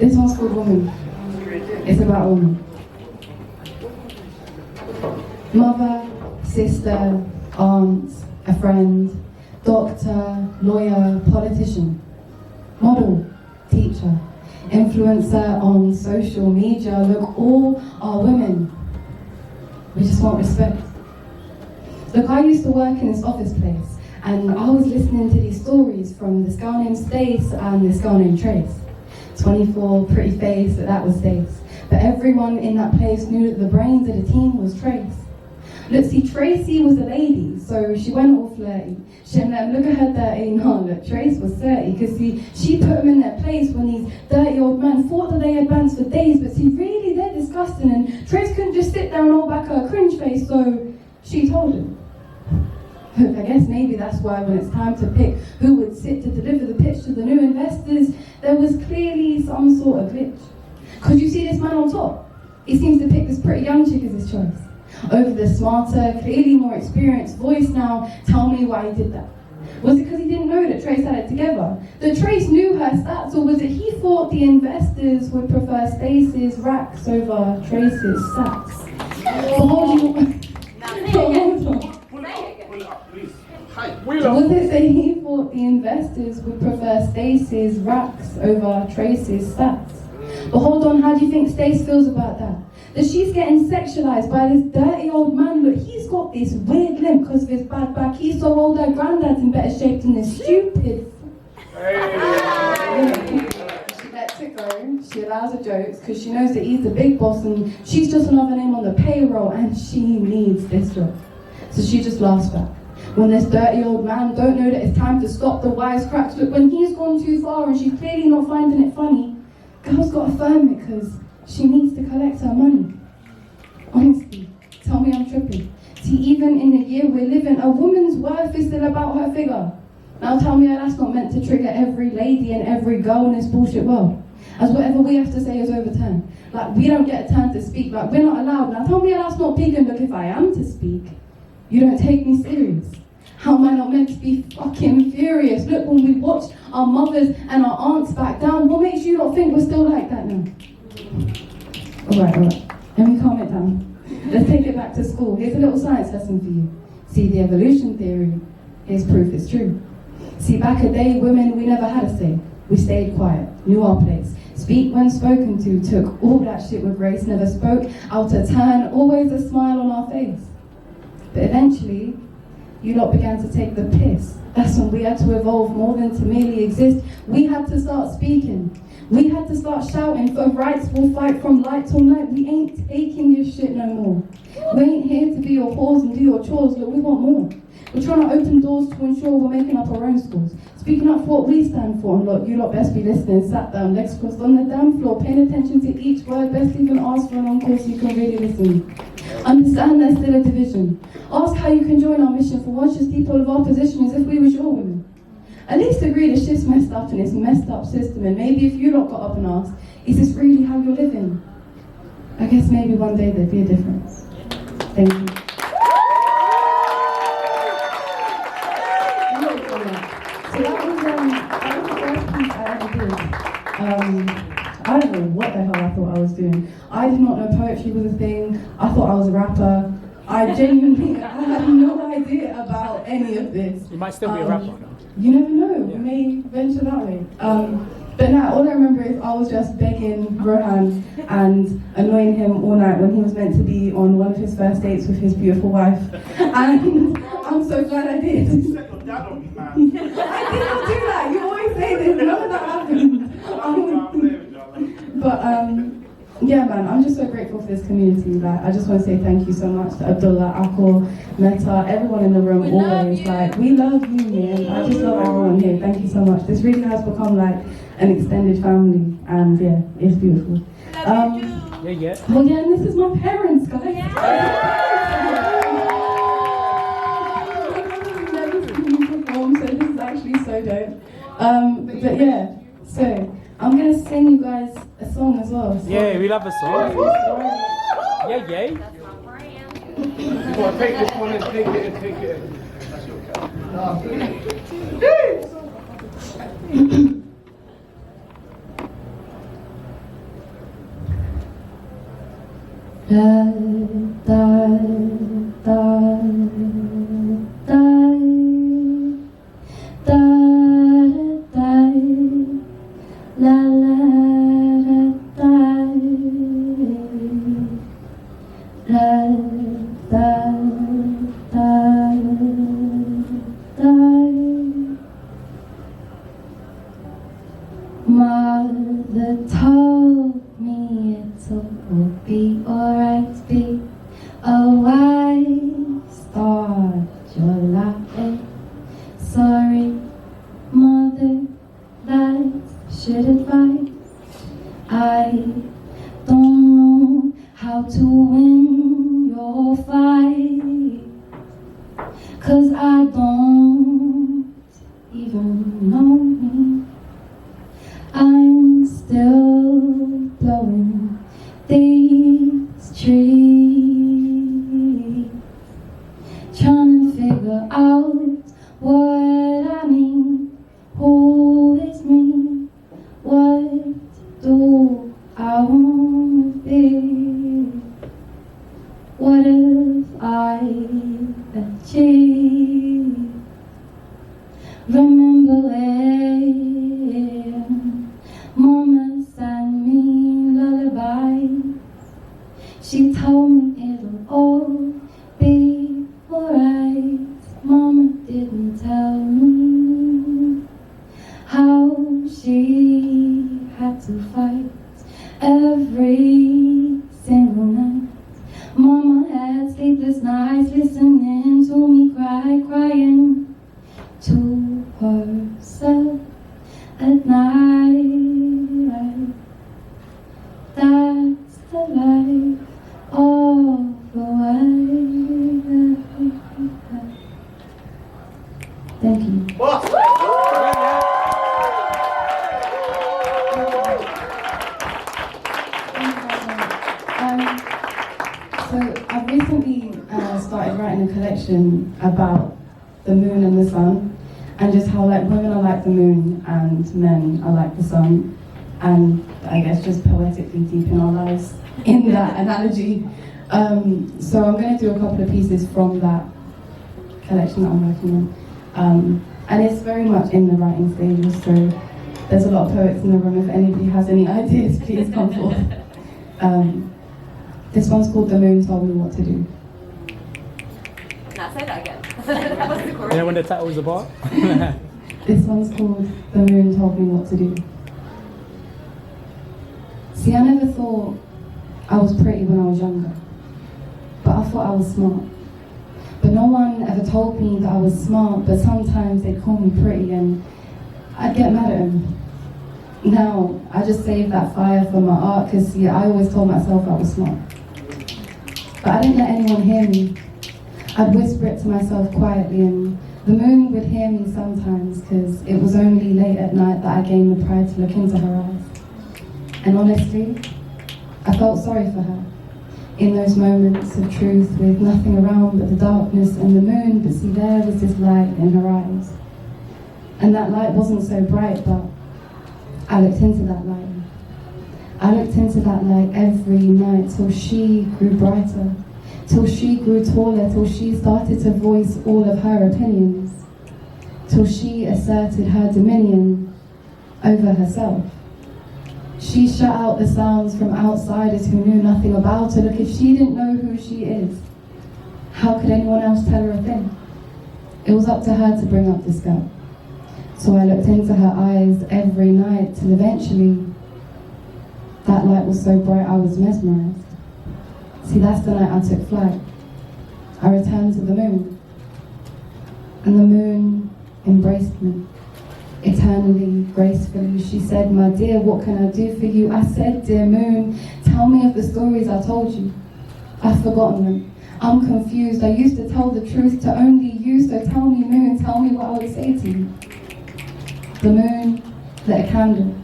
This one's called Woman. It's about a woman. Mother, sister, aunt, a friend, doctor, lawyer, politician, model, teacher, influencer on social media. Look, all are women. We just want respect. Look, I used to work in this office place, and I was listening to these stories from this girl named Stace and this girl named Trace. 24, pretty face, but that was Stace. But everyone in that place knew that the brains of the team was Trace. Look, see, Tracy was a lady, so she went all flirty. She didn't let him look at her dirty. No, look, Trace was 30, because see, she put them in their place when these dirty old men thought that they had bands for days, but see, really, they're disgusting, and Trace couldn't just sit there and hold back her cringe face, so she told him. Look, I guess maybe that's why when it's time to pick who would sit to deliver the pitch to the new investors, there was clearly some sort of glitch. Because you see this man on top, he seems to pick this pretty young chick as his choice. Over the smarter, clearly more experienced voice. Now, tell me why he did that. Was it because he didn't know that Trace had it together? That Trace knew her stats, or was it he thought the investors would prefer Stace's racks over Trace's sats? Was it that he thought the investors would prefer Stace's racks over Trace's stats? But hold on, how do you think Stace feels about that? That she's getting sexualized by this dirty old man. Look, he's got this weird limp because of his bad back. He's so old, her granddad's in better shape than this stupid. She lets it go. She allows her jokes because she knows that he's the big boss and she's just another name on the payroll and she needs this job. So she just laughs back. When this dirty old man don't know that it's time to stop the wisecracks. Look, when he's gone too far and she's clearly not finding it funny, girl's got to firm it because she needs to collect her money. Honestly, tell me I'm tripping. See, even in the year we're living, a woman's worth is still about her figure. Now tell me how that's not meant to trigger every lady and every girl in this bullshit world. As whatever we have to say is overturned. Like, we don't get a turn to speak, like, we're not allowed. Now tell me how that's not big, and look, if I am to speak, you don't take me serious. How am I not meant to be fucking furious? Look, when we watched our mothers and our aunts back down, what makes you not think we're still like that now? Alright, let me calm it down. Let's take it back to school. Here's a little science lesson for you. See, the evolution theory, here's proof it's true. See, back a day, women, we never had a say. We stayed quiet, knew our place. Speak when spoken to, took all that shit with grace, never spoke out of turn, always a smile on our face. But eventually, you lot began to take the piss. That's when we had to evolve more than to merely exist. We had to start speaking. We had to start shouting for rights. We'll fight from light till night. We ain't taking your shit no more. We ain't here to be your whores and do your chores. Look, we want more. We're trying to open doors to ensure we're making up our own scores. Speaking up for what we stand for. And look, you lot best be listening. Sat down, legs crossed on the damn floor, paying attention to each word. Best even ask for an encore so you can really listen. Understand there's still a division. Ask how you can join our mission. For once, just people of our position as if we was your women. At least agree the shit's messed up in this messed up system, and maybe if you lot got up and asked, is this really how you're living? I guess maybe one day there'd be a difference. Thank you. So that was the first piece I ever did. I don't know what the hell I thought I was doing. I did not know poetry was a thing. I thought I was a rapper. I genuinely, I had no idea about any of this. You might still be a rapper, no? You never know, we may venture that way. But now, all I remember is I was just begging Rohan and annoying him all night when he was meant to be on one of his first dates with his beautiful wife. And I'm so glad I did. I did not do that, you always say this, none of that happened. Yeah, man, I'm just so grateful for this community. Like, I just want to say thank you so much to Abdullah, Akul, Meta, everyone in the room. We always. Like, we love you, man. I just love everyone here. Thank you so much. This really has become like an extended family, and yeah, it's beautiful. Yeah. Oh yeah, and this is my parents, guys. I've never seen you perform, so this is actually so dope. But yeah, so I'm gonna sing you guys a song as well. So. Yeah, we love a song. Yeah. That's my brand. You want to take this one and take it and take it. That's your Mother told me it will be alright, be a white star, your light. Sorry, mother, that's shit advice. I don't know how to win your fight, 'cause I don't even know me. I'm still blowing these trees, trying to figure out what I mean. Who is me? What do I want to be? What if I achieve? Remember when Mama sang me lullabies? She told me it'll all be alright. Mama didn't tell me how she had to fight every single night. Mama had sleepless nights listening to me cry, crying to herself at night. That's the life of a wife. Thank you. So I've recently started writing a collection about the moon and the sun, and just how like women are like the moon and men are like the sun, and I guess just poetically deep in our lives in that analogy. So I'm going to do a couple of pieces from that collection that I'm working on, and it's very much in the writing stages, so there's a lot of poets in the room. If anybody has any ideas, please come forth. This one's called The Moon Told Me What to Do. Now say that again. That was the You correct. know what the title was about? This one's called The Moon Told Me What to Do. See, I never thought I was pretty when I was younger, but I thought I was smart. But no one ever told me that I was smart, but sometimes they'd call me pretty and I'd get mad at them. Now, I just save that fire for my art, because I always told myself I was smart. But I didn't let anyone hear me. I'd whisper it to myself quietly, and the moon would hear me sometimes, because it was only late at night that I gained the pride to look into her eyes. And honestly, I felt sorry for her in those moments of truth with nothing around but the darkness and the moon. But see, there was this light in her eyes, and that light wasn't so bright, but I looked into that light. I looked into that light every night till she grew brighter, till she grew taller, till she started to voice all of her opinions, till she asserted her dominion over herself. She shut out the sounds from outsiders who knew nothing about her. Look, if she didn't know who she is, how could anyone else tell her a thing? It was up to her to bring up this girl. So I looked into her eyes every night till eventually that light was so bright I was mesmerized. See, that's the night I took flight. I returned to the moon, and the moon embraced me, eternally, gracefully. She said, "My dear, what can I do for you?" I said, "Dear moon, tell me of the stories I told you. I've forgotten them. I'm confused. I used to tell the truth to only you, so tell me, moon, tell me what I would say to you." The moon lit a candle,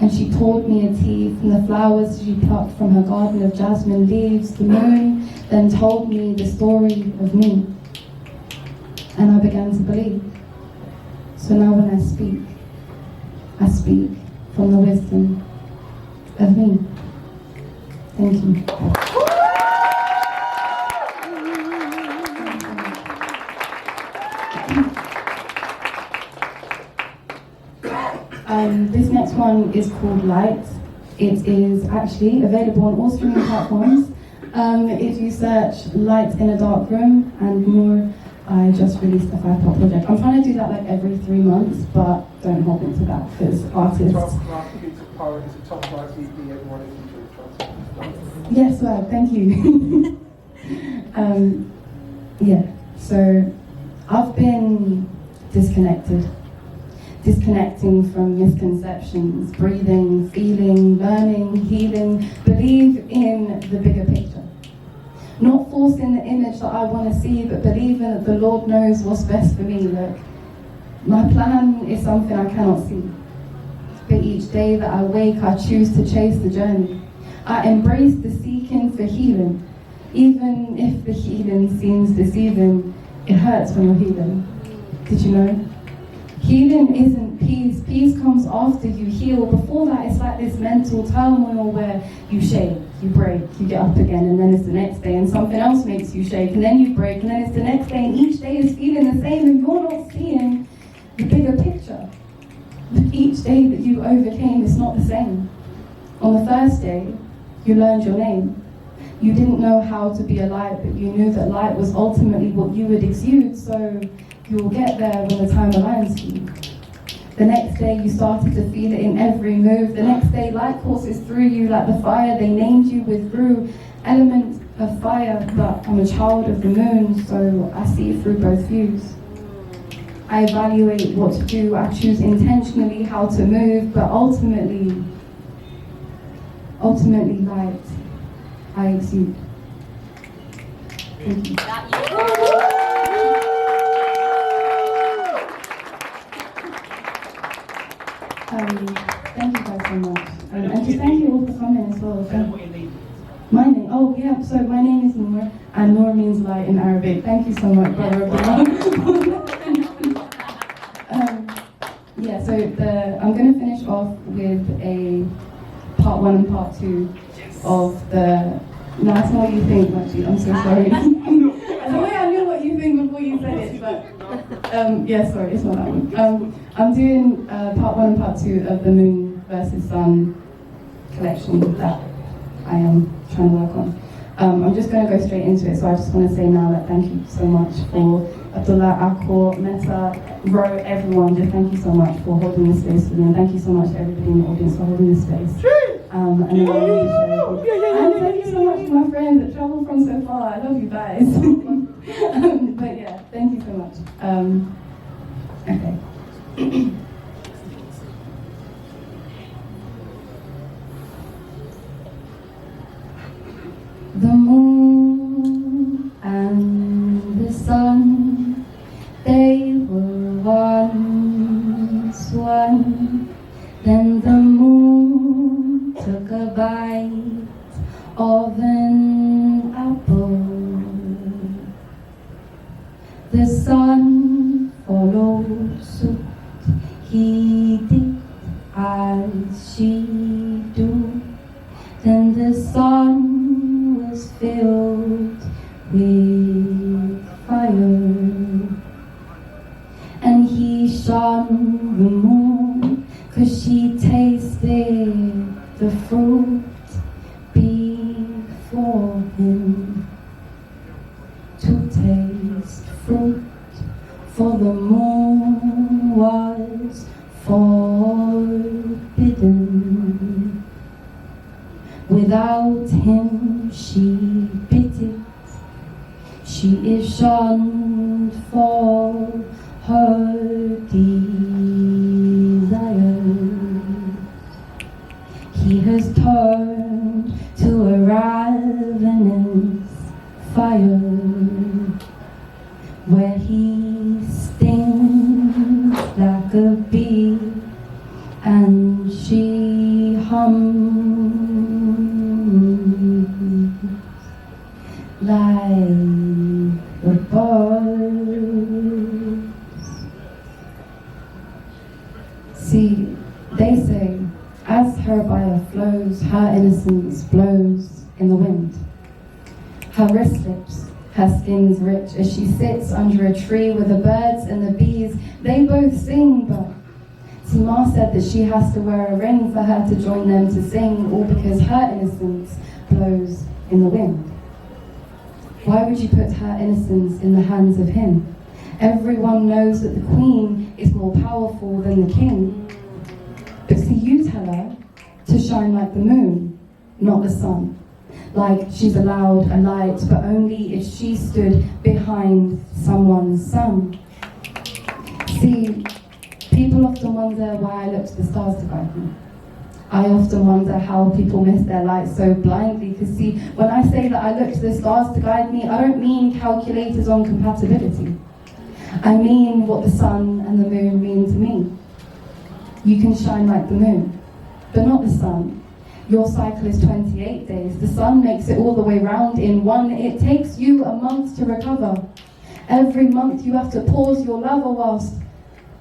and she poured me a tea from the flowers she plucked from her garden of jasmine leaves. The moon then told me the story of me, and I began to believe. So now when I speak from the wisdom of me. Thank you. This next one is called Light. It is actually available on all streaming platforms. If you search Light in a Dark Room and Noor, I just released a 5-part project. I'm trying to do that like every 3 months, but don't hold me to that because artists. It's a top class EP, everyone is enjoying. Yes, well, thank you. Yeah, so I've been disconnecting from misconceptions, breathing, feeling, learning, healing, believe in the bigger picture. Not forcing the image that I want to see, but believing that the Lord knows what's best for me. Look, my plan is something I cannot see. But each day that I wake, I choose to chase the journey. I embrace the seeking for healing. Even if the healing seems deceiving, it hurts when you're healing. Did you know? Healing isn't peace. Peace comes after you heal. Before that, it's like this mental turmoil where you shake, you break, you get up again, and then it's the next day, and something else makes you shake, and then you break, and then it's the next day, and each day is feeling the same, and you're not seeing the bigger picture. But each day that you overcame is not the same. On the first day, you learned your name. You didn't know how to be a light, but you knew that light was ultimately what you would exude, so you'll get there when the time aligns for you. The next day you started to feel it in every move. The next day light courses through you like the fire they named you withdrew. Element of fire, but I'm a child of the moon, so I see through both views. I evaluate what to do, I choose intentionally how to move, but ultimately light, I exude. Thank you. Thank you guys so much. And just thank you all for coming as well. My name, oh yeah, so my name is Noor, and Noor means light in Arabic. Thank you so much, brother. Yeah, so I'm going to finish off with a part 1 and part 2 of the, no, that's not what you think, actually, I'm so sorry. The way I knew what you think before you said it, but yeah, sorry, it's not that one. I'm doing part 1 and part 2 of the Moon versus Sun collection that I am trying to work on. I'm just going to go straight into it, so I just want to say now that thank you so much for Abdullah, Akor, Meta, Ro, everyone, just thank you so much for holding this space for me, and thank you so much to everybody in the audience for holding this space. And thank you so much to my friends that travel from so far. I love you guys. But yeah, thank you so much. Okay. The moon and the sun, they were once one. Then the moon took a bite of an apple. The sun followed suit, he did as she do. Then the sun was filled with fire, and he shone the moon, 'cause she tasted the fruit before him. To taste fruit for the moon was forbidden. Without him she bit it. She is shunned for her desire. He has turned to a ravenous fire, where he stings like a bee, and she hums like the birds. See, they say, as her bio flows, her innocence blows in the wind. Her wrist slips, her skin's rich, as she sits under a tree with the birds and the bees. They both sing, but See, Ma said that she has to wear a ring for her to join them to sing, all because her innocence blows in the wind. Why would you put her innocence in the hands of him? Everyone knows that the queen is more powerful than the king. But see, you tell her to shine like the moon, not the sun. Like she's allowed a light, but only if she stood behind someone's sun. See, people often wonder why I look to the stars to guide me. I often wonder how people miss their light so blindly. Because see, when I say that I look to the stars to guide me, I don't mean calculators on compatibility. I mean what the sun and the moon mean to me. You can shine like the moon, but not the sun. Your cycle is 28 days. The sun makes it all the way round in one. It takes you a month to recover. Every month you have to pause your lava whilst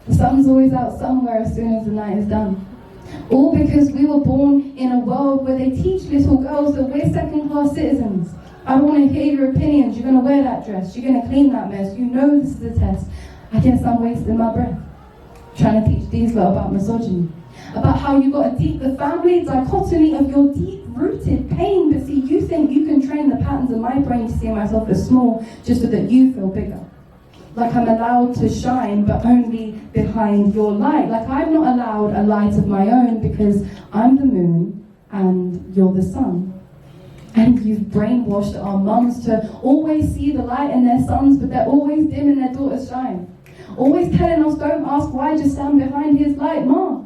the sun's always out somewhere as soon as the night is done. All because we were born in a world where they teach little girls that we're second-class citizens. I don't want to hear your opinions. You're going to wear that dress. You're going to clean that mess. You know this is a test. I guess I'm wasting my breath trying to teach these lot about misogyny. About how you got the family dichotomy of your deep-rooted pain. But see, you think you can train the patterns of my brain to see myself as small just so that you feel bigger. Like I'm allowed to shine, but only behind your light. Like I'm not allowed a light of my own because I'm the moon and you're the sun. And you've brainwashed our mums to always see the light in their sons, but they're always dim in their daughters' shine. Always telling us, don't ask why, just stand behind his light. Ma,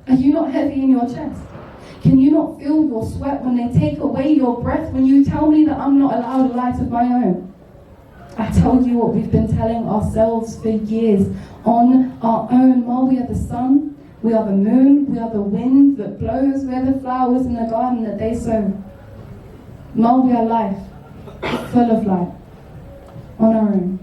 are you not heavy in your chest? Can you not feel your sweat when they take away your breath, when you tell me that I'm not allowed a light of my own? I told you what we've been telling ourselves for years. On our own, Ma, we are the sun, we are the moon, we are the wind that blows, we are the flowers in the garden that they sow. Ma, we are life, full of light, on our own.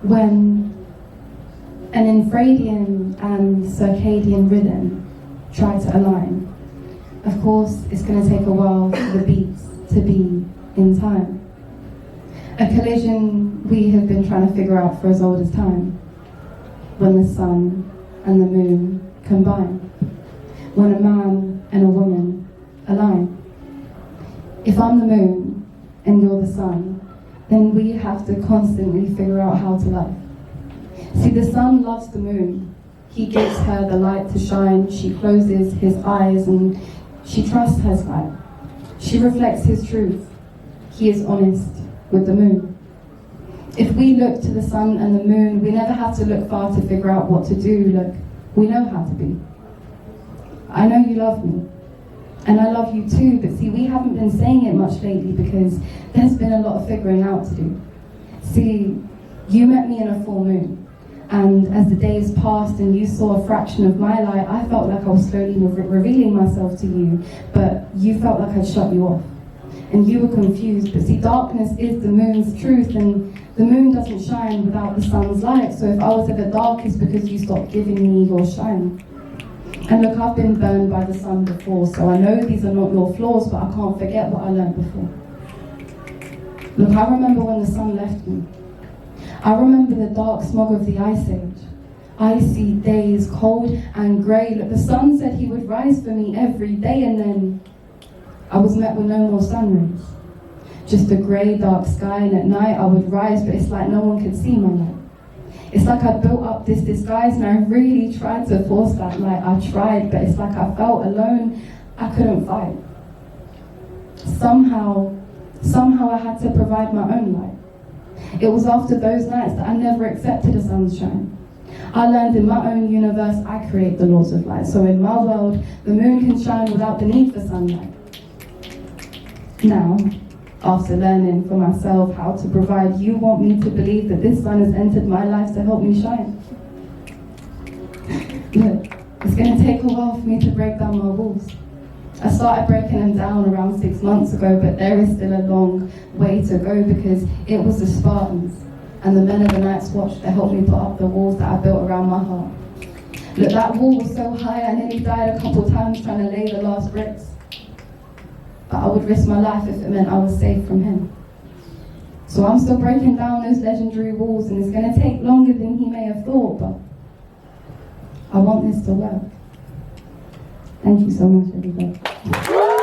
When an infradian and circadian rhythm try to align, of course, it's going to take a while for the beats to be in time. A collision we have been trying to figure out for as old as time. When the sun and the moon combine. When a man and a woman align. If I'm the moon and you're the sun, then we have to constantly figure out how to love. See, the sun loves the moon. He gives her the light to shine. She closes his eyes and she trusts her light. She reflects his truth. He is honest with the moon. If we look to the sun and the moon, we never have to look far to figure out what to do. Look, we know how to be. I know you love me. And I love you too, but see, we haven't been saying it much lately because there's been a lot of figuring out to do. See, you met me in a full moon, and as the days passed and you saw a fraction of my light, I felt like I was slowly revealing myself to you, but you felt like I'd shut you off. And you were confused, but see, darkness is the moon's truth, and the moon doesn't shine without the sun's light, so if I was ever dark, it's because you stopped giving me your shine. And look, I've been burned by the sun before, so I know these are not your flaws, but I can't forget what I learned before. Look, I remember when the sun left me. I remember the dark smog of the Ice Age. Icy days, cold and grey. Look, the sun said he would rise for me every day, and then I was met with no more sun rays. Just a grey, dark sky, and at night I would rise, but it's like no one could see my light. It's like I built up this disguise and I really tried to force that light. I tried, but it's like I felt alone. I couldn't fight. Somehow I had to provide my own light. It was after those nights that I never accepted a sunshine. I learned in my own universe, I create the laws of light. So in my world, the moon can shine without the need for sunlight. Now, after learning for myself how to provide, you want me to believe that this sun has entered my life to help me shine. Look, it's going to take a while for me to break down my walls. I started breaking them down around 6 months ago, but there is still a long way to go because it was the Spartans and the men of the Night's Watch that helped me put up the walls that I built around my heart. Look, that wall was so high I nearly died a couple times trying to lay the last bricks. But I would risk my life if it meant I was safe from him. So I'm still breaking down those legendary walls, and it's going to take longer than he may have thought, but I want this to work. Thank you so much, everybody.